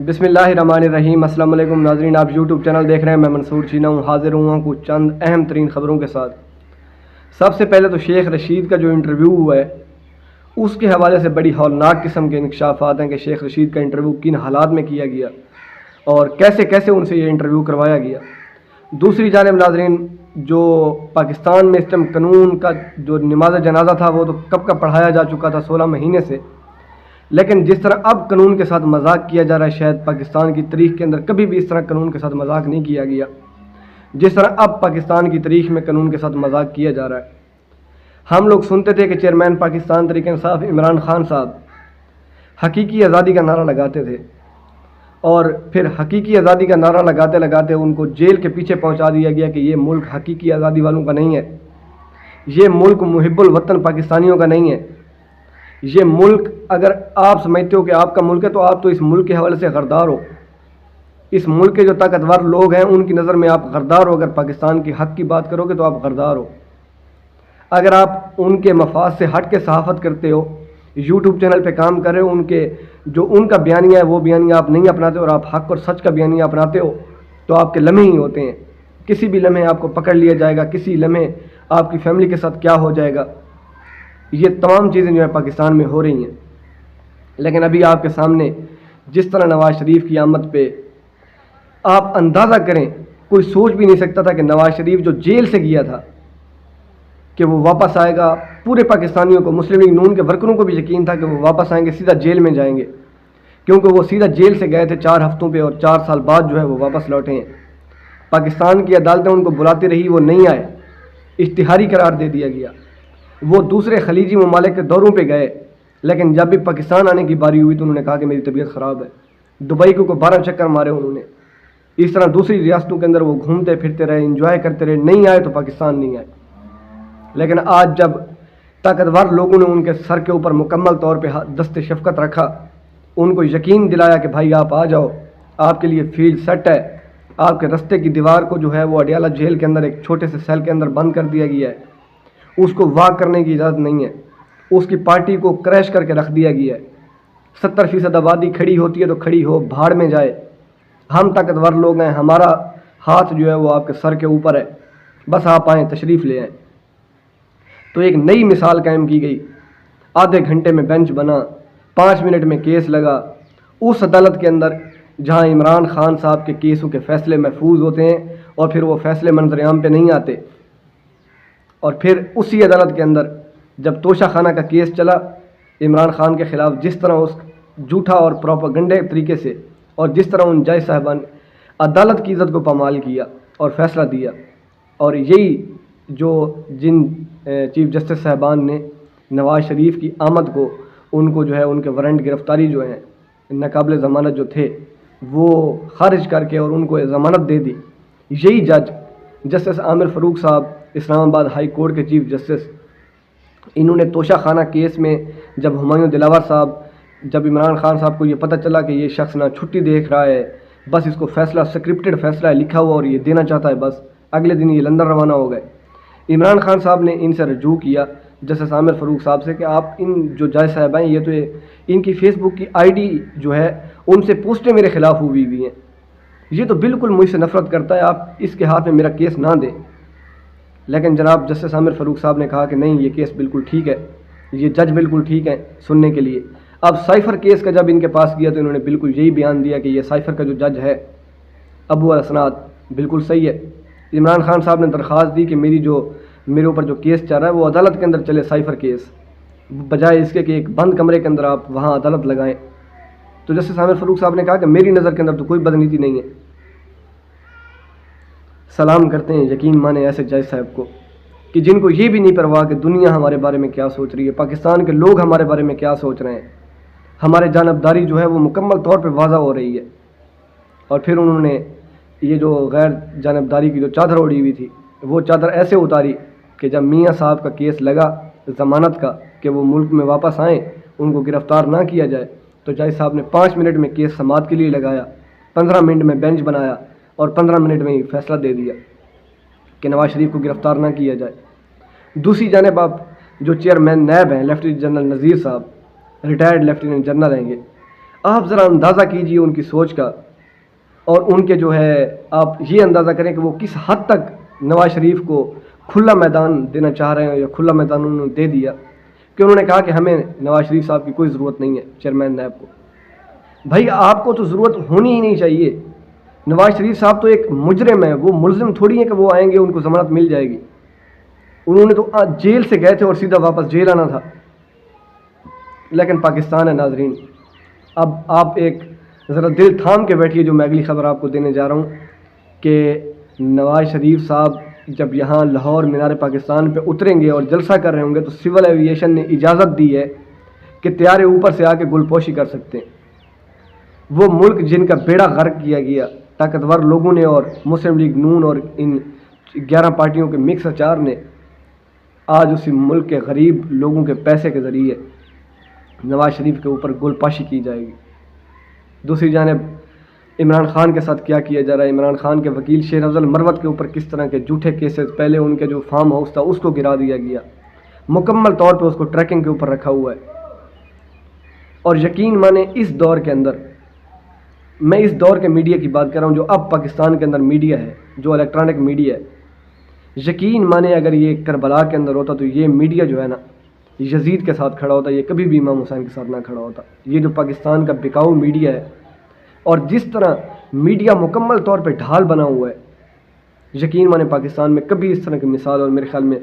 बिस्मिल्लाहिर्रहमानिर्रहीम। अस्सलाम वालेकुम नाज़रीन, आप यूट्यूब चैनल देख रहे हैं। मैं मंसूर चीना हूँ, हाजिर हुआ हूँ कुछ चंद अहम तरीन ख़बरों के साथ। सबसे पहले तो शेख रशीद का जो इंटरव्यू हुआ है उसके हवाले से बड़ी हौलनाक किस्म के इंकशाफात हैं कि शेख रशीद का इंटरव्यू किन हालात में किया गया और कैसे कैसे उनसे ये इंटरव्यू करवाया गया। दूसरी जानिब नाज़रीन, जो पाकिस्तान में इस टाइम कानून का जो नमाज जनाजा था वो तो कब का पढ़ाया जा चुका था, 16 महीने से। लेकिन जिस तरह अब कानून के साथ मजाक किया जा रहा है, शायद पाकिस्तान की तारीख के अंदर कभी भी इस तरह कानून के साथ मजाक नहीं किया गया जिस तरह अब पाकिस्तान की तारीख में कानून के साथ मजाक किया जा रहा है। हम लोग सुनते थे कि चेयरमैन पाकिस्तान तहरीक इंसाफ इमरान खान साहब हकीकी आज़ादी का नारा लगाते थे और फिर हकीकी आज़ादी का नारा लगाते लगाते उनको जेल के पीछे पहुंचा दिया गया कि ये मुल्क हकीकी आज़ादी वालों का नहीं है, ये मुल्क मुहिब्बुल वतन पाकिस्तानियों का नहीं है। ये मुल्क अगर आप समझते हो कि आपका मुल्क है तो आप तो इस मुल्क के हवाले से गरदार हो। इस मुल्क के जो ताकतवर लोग हैं उनकी नज़र में आप गरदार हो। अगर पाकिस्तान के हक़ की बात करोगे तो आप गरदार हो। अगर आप उनके मफाद से हट के सहाफ़त करते हो, यूट्यूब चैनल पे काम कर रहे हो, उनके जो उनका बयानिया है वो बयानिया आप नहीं अपनाते और आप हक़ और सच का बयानिया अपनाते हो तो आपके लम्हे ही होते हैं। किसी भी लम्हे आपको पकड़ लिया जाएगा, किसी लम्हे आपकी फैमिली के साथ क्या हो जाएगा। ये तमाम चीज़ें जो है पाकिस्तान में हो रही हैं। लेकिन अभी आपके सामने जिस तरह नवाज़ शरीफ की आमद पे आप अंदाज़ा करें, कोई सोच भी नहीं सकता था कि नवाज़ शरीफ जो जेल से गया था कि वो वापस आएगा। पूरे पाकिस्तानियों को, मुस्लिम लीग नून के वर्करों को भी यकीन था कि वो वापस आएंगे, सीधा जेल में जाएंगे, क्योंकि वो सीधा जेल से गए थे 4 हफ्तों पे और 4 साल बाद जो है वो वापस लौटे हैं। पाकिस्तान की अदालतें उनको बुलाती रही, वो नहीं आए, इश्तिहारी करार दे दिया गया। वो दूसरे खलीजी ममालिक के दौरों पे गए, लेकिन जब भी पाकिस्तान आने की बारी हुई तो उन्होंने कहा कि मेरी तबीयत ख़राब है। दुबई को 12 चक्कर मारे उन्होंने। इस तरह दूसरी रियासतों के अंदर वो घूमते फिरते रहे, इंजॉय करते रहे, नहीं आए तो पाकिस्तान नहीं आए। लेकिन आज जब ताकतवर लोगों ने उनके सर के ऊपर मुकम्मल तौर पर दस्ते शफकत रखा, उनको यकीन दिलाया कि भाई आप आ जाओ, आपके लिए फील्ड सेट है, आपके रस्ते की दीवार को जो है वो अडियाला जेल के अंदर एक छोटे से सेल के अंदर बंद कर दिया गया है, उसको वाक करने की इजाज़त नहीं है, उसकी पार्टी को क्रैश करके रख दिया गया है। 70% आबादी खड़ी होती है तो खड़ी हो, भाड़ में जाए। हम ताकतवर लोग हैं, हमारा हाथ जो है वो आपके सर के ऊपर है, बस आप आएँ, तशरीफ़ ले आएँ। तो एक नई मिसाल कायम की गई। आधे घंटे में बेंच बना, 5 मिनट में केस लगा उस अदालत के अंदर जहां इमरान खान साहब के केसों के फ़ैसले महफूज होते हैं और फिर वो फ़ैसले मंजर-ए-आम पे नहीं आते। और फिर उसी अदालत के अंदर जब तोशा खाना का केस चला इमरान खान के ख़िलाफ़, जिस तरह उस झूठा और प्रोपेगेंडे तरीके से और जिस तरह उन जज साहबान ने अदालत की इज़्ज़त को पामाल किया और फ़ैसला दिया, और यही जो जिन चीफ़ जस्टिस साहबान ने नवाज़ शरीफ की आमद को, उनको जो है उनके वारंट गिरफ़्तारी जो है नाकाबिल ज़मानत जो थे वो ख़ारिज करके और उनको ज़मानत दे दी, यही जज जस्टिस आमिर फ़ारूक साहब इस्लामाबाद हाई कोर्ट के चीफ़ जस्टिस, इन्होंने तोशा खाना केस में जब हुमायूं दिलावर साहब, जब इमरान खान साहब को ये पता चला कि ये शख्स ना छुट्टी देख रहा है, बस इसको फ़ैसला स्क्रिप्टेड फ़ैसला है, लिखा हुआ और ये देना चाहता है, बस अगले दिन ये लंदन रवाना हो गए। इमरान खान साहब ने इनसे रजू किया जस्टिस आमिर फ़ारूक साहब से कि आप इन जो जज साहब हैं, ये तो इनकी फ़ेसबुक की आईडी जो है उनसे पोस्टें मेरे ख़िलाफ़ हुई हुई हैं, ये तो बिल्कुल मुझसे नफ़रत करता है, आप इसके हाथ में मेरा केस ना दें। लेकिन जनाब जस्टिस आमिर फ़ारूक साहब ने कहा कि नहीं, ये केस बिल्कुल ठीक है, ये जज बिल्कुल ठीक है सुनने के लिए। अब साइफ़र केस का जब इनके पास गया तो इन्होंने बिल्कुल यही बयान दिया कि ये साइफ़र का जो जज है अबू अल-असनाद बिल्कुल सही है। इमरान खान साहब ने दरख्वास्त दी कि मेरे ऊपर जो केस चल रहा है वो अदालत के अंदर चले, साइफ़र केस, बजाय इसके कि एक बंद कमरे के अंदर आप वहाँ अदालत लगाएं। तो जस्टिस आमिर फ़ारूक साहब ने कहा कि मेरी नज़र के अंदर तो कोई बदनीति नहीं है। सलाम करते हैं, यकीन माने ऐसे जज साहब को कि जिनको ये भी नहीं परवाह कि दुनिया हमारे बारे में क्या सोच रही है, पाकिस्तान के लोग हमारे बारे में क्या सोच रहे हैं। हमारे जानबदारी जो है वो मुकम्मल तौर पे वाज़ा हो रही है। और फिर उन्होंने ये जो गैर जानबदारी की जो चादर ओढ़ी हुई थी वो चादर ऐसे उतारी कि जब मियाँ साहब का केस लगा ज़मानत का कि वो मुल्क में वापस आएँ, उनको गिरफ़्तार ना किया जाए, तो जज साहब ने 5 मिनट में केस समाअत के लिए लगाया, 15 मिनट में बेंच बनाया और 15 मिनट में ही फ़ैसला दे दिया कि नवाज़ शरीफ को गिरफ़्तार ना किया जाए। दूसरी जानिब आप जो चेयरमैन नैब हैं लेफ्टिनेंट जनरल नज़ीर साहब, रिटायर्ड लेफ्टिनेंट जनरल हैं, آپ ذرا اندازہ کیجئے ان کی سوچ کا، اور ان کے جو ہے آپ یہ اندازہ کریں کہ وہ کس حد تک نواز شریف کو کھلا میدان دینا چاہ رہے ہیں، یا کھلا میدان انہوں نے دے دیا کہ انہوں نے کہا کہ ہمیں نواز شریف صاحب کی کوئی ضرورت نہیں ہے چیئرمین نیب کو۔ بھائی آپ کو تو ضرورت ہونی ہی نہیں چاہیے، نواز شریف صاحب تو ایک مجرم ہے، وہ ملزم تھوڑی ہے کہ وہ آئیں گے ان کو ضمانت مل جائے گی۔ انہوں نے تو جیل سے گئے تھے اور سیدھا واپس جیل آنا تھا، لیکن پاکستان ہے ناظرین۔ اب آپ ایک ذرا دل تھام کے بیٹھیے، جو میں اگلی خبر آپ کو دینے جا رہا ہوں کہ نواز شریف صاحب جب یہاں لاہور مینار پاکستان پہ اتریں گے اور جلسہ کر رہے ہوں گے تو سول ایویشن نے اجازت دی ہے کہ طیارے اوپر سے آ کے گل پوشی کر سکتے ہیں۔ وہ ملک جن کا بیڑا غرق کیا گیا طاقتور لوگوں نے اور مسلم لیگ نون اور ان 11 پارٹیوں کے مکس اچار نے، آج اسی ملک کے غریب لوگوں کے پیسے کے ذریعے نواز شریف کے اوپر گل پاشی کی جائے گی۔ دوسری جانب عمران خان کے ساتھ کیا کیا جا رہا ہے۔ عمران خان کے وکیل شیر افضل مروت کے اوپر کس طرح کے جھوٹے کیسز، پہلے ان کے جو فارم ہاؤس تھا اس کو گرا دیا گیا، مکمل طور پہ اس کو ٹریکنگ کے اوپر رکھا ہوا ہے۔ اور یقین مانیں اس دور کے اندر، میں اس دور کے میڈیا کی بات کر رہا ہوں جو اب پاکستان کے اندر میڈیا ہے، جو الیکٹرانک میڈیا ہے، یقین مانیں اگر یہ کربلا کے اندر ہوتا تو یہ میڈیا جو ہے نا یزید کے ساتھ کھڑا ہوتا، یہ کبھی بھی امام حسین کے ساتھ نہ کھڑا ہوتا۔ یہ جو پاکستان کا بکاؤ میڈیا ہے، اور جس طرح میڈیا مکمل طور پہ ڈھال بنا ہوا ہے، یقین مانیں پاکستان میں کبھی اس طرح کی مثال، اور میرے خیال میں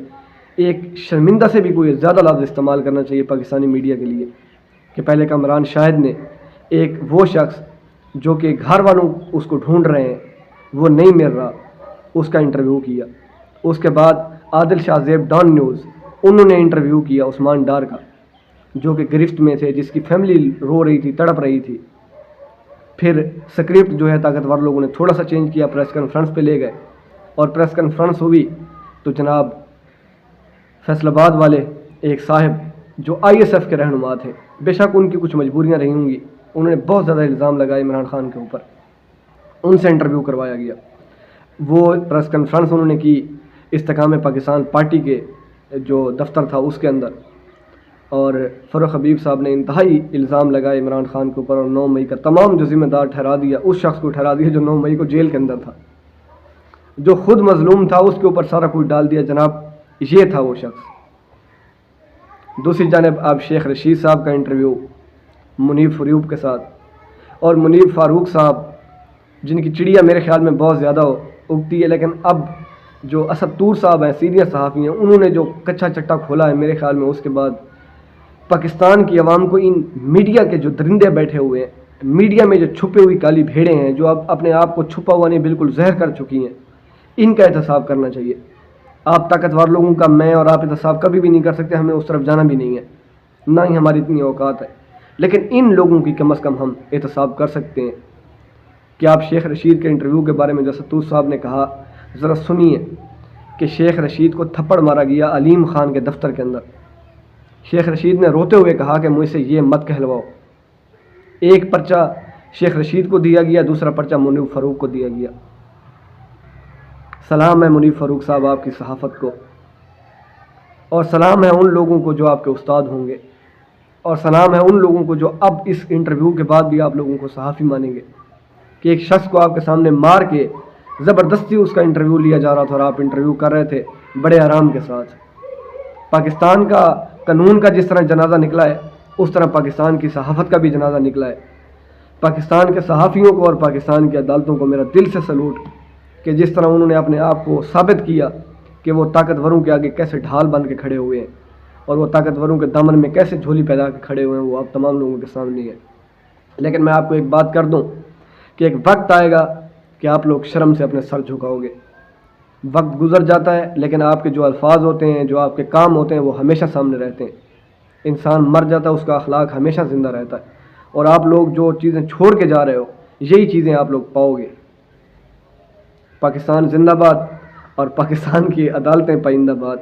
ایک شرمندہ سے بھی کوئی زیادہ لفظ استعمال کرنا چاہیے پاکستانی میڈیا کے لیے کہ پہلے کامران شاہد نے ایک وہ شخص جو کہ گھر والوں اس کو ڈھونڈ رہے ہیں، وہ نہیں مل رہا، اس کا انٹرویو کیا۔ اس کے بعد عادل شاہ زیب ڈان نیوز، انہوں نے انٹرویو کیا عثمان ڈار کا، جو کہ گرفت میں تھے، جس کی فیملی رو رہی تھی، تڑپ رہی تھی۔ پھر سکرپٹ جو ہے طاقتور لوگوں نے تھوڑا سا چینج کیا، پریس کانفرنس پہ لے گئے، اور پریس کانفرنس ہوئی تو جناب فیصل آباد والے ایک صاحب جو ISF کے رہنما تھے، بے شک ان کی کچھ مجبوریاں رہی ہوں گی، انہوں نے بہت زیادہ الزام لگائے عمران خان کے اوپر، ان سے انٹرویو کروایا گیا۔ وہ پریس کانفرنس انہوں نے کی استحکام پاکستان پارٹی کے جو دفتر تھا اس کے اندر، اور فروخ حبیب صاحب نے انتہائی الزام لگائے عمران خان کے اوپر، اور 9 مئی کا تمام جو ذمہ دار ٹھہرا دیا، اس شخص کو ٹھہرا دیا جو 9 مئی کو جیل کے اندر تھا، جو خود مظلوم تھا اس کے اوپر سارا کچھ ڈال دیا۔ جناب یہ تھا وہ شخص۔ دوسری جانب آپ شیخ رشید صاحب کا انٹرویو منیب فروب کے ساتھ، اور منیب فاروق صاحب جن کی چڑیا میرے خیال میں بہت زیادہ اگتی ہے، لیکن اب جو اسد طور صاحب ہیں سینئر صحافی ہیں، انہوں نے جو کچا چٹا کھولا ہے میرے خیال میں، اس کے بعد پاکستان کی عوام کو ان میڈیا کے جو درندے بیٹھے ہوئے ہیں، میڈیا میں جو چھپے ہوئی کالی بھیڑیں ہیں، جو اب اپنے آپ کو چھپا ہوا نہیں بالکل زہر کر چکی ہیں، ان کا احتساب کرنا چاہیے۔ آپ طاقتور لوگوں کا میں اور آپ احتساب کبھی بھی نہیں کر سکتے، ہمیں اس طرف جانا بھی نہیں ہے، نہ ہی ہماری اتنی اوقات ہے، لیکن ان لوگوں کی کم از کم ہم احتساب کر سکتے ہیں۔ کہ آپ شیخ رشید کے انٹرویو کے بارے میں جو ستور صاحب نے کہا، ذرا سنیے کہ شیخ رشید کو تھپڑ مارا گیا علیم خان کے دفتر کے اندر۔ شیخ رشید نے روتے ہوئے کہا کہ مجھ سے یہ مت کہلواؤ۔ ایک پرچہ شیخ رشید کو دیا گیا، دوسرا پرچہ منیب فاروق کو دیا گیا۔ سلام ہے منیب فاروق صاحب آپ کی صحافت کو، اور سلام ہے ان لوگوں کو جو آپ کے استاد ہوں گے، اور سلام ہے ان لوگوں کو جو اب اس انٹرویو کے بعد بھی آپ لوگوں کو صحافی مانیں گے، کہ ایک شخص کو آپ کے سامنے مار کے زبردستی اس کا انٹرویو لیا جا رہا تھا، اور آپ انٹرویو کر رہے تھے بڑے آرام کے ساتھ۔ پاکستان کا قانون کا جس طرح جنازہ نکلا ہے، اس طرح پاکستان کی صحافت کا بھی جنازہ نکلا ہے۔ پاکستان کے صحافیوں کو اور پاکستان کی عدالتوں کو میرا دل سے سلوٹ، کہ جس طرح انہوں نے اپنے آپ کو ثابت کیا کہ وہ طاقتوروں کے آگے کیسے ڈھال بن کے کھڑے ہوئے ہیں، اور وہ طاقتوروں کے دامن میں کیسے جھولی پیدا کے کھڑے ہوئے ہیں، وہ اب تمام لوگوں کے سامنے ہے۔ لیکن میں آپ کو ایک بات کر دوں کہ ایک وقت آئے گا کہ آپ لوگ شرم سے اپنے سر جھکاؤ گے۔ وقت گزر جاتا ہے، لیکن آپ کے جو الفاظ ہوتے ہیں، جو آپ کے کام ہوتے ہیں، وہ ہمیشہ سامنے رہتے ہیں۔ انسان مر جاتا ہے، اس کا اخلاق ہمیشہ زندہ رہتا ہے، اور آپ لوگ جو چیزیں چھوڑ کے جا رہے ہو، یہی چیزیں آپ لوگ پاؤ گے۔ پاکستان زندہ باد، اور پاکستان کی عدالتیں پائندہ باد۔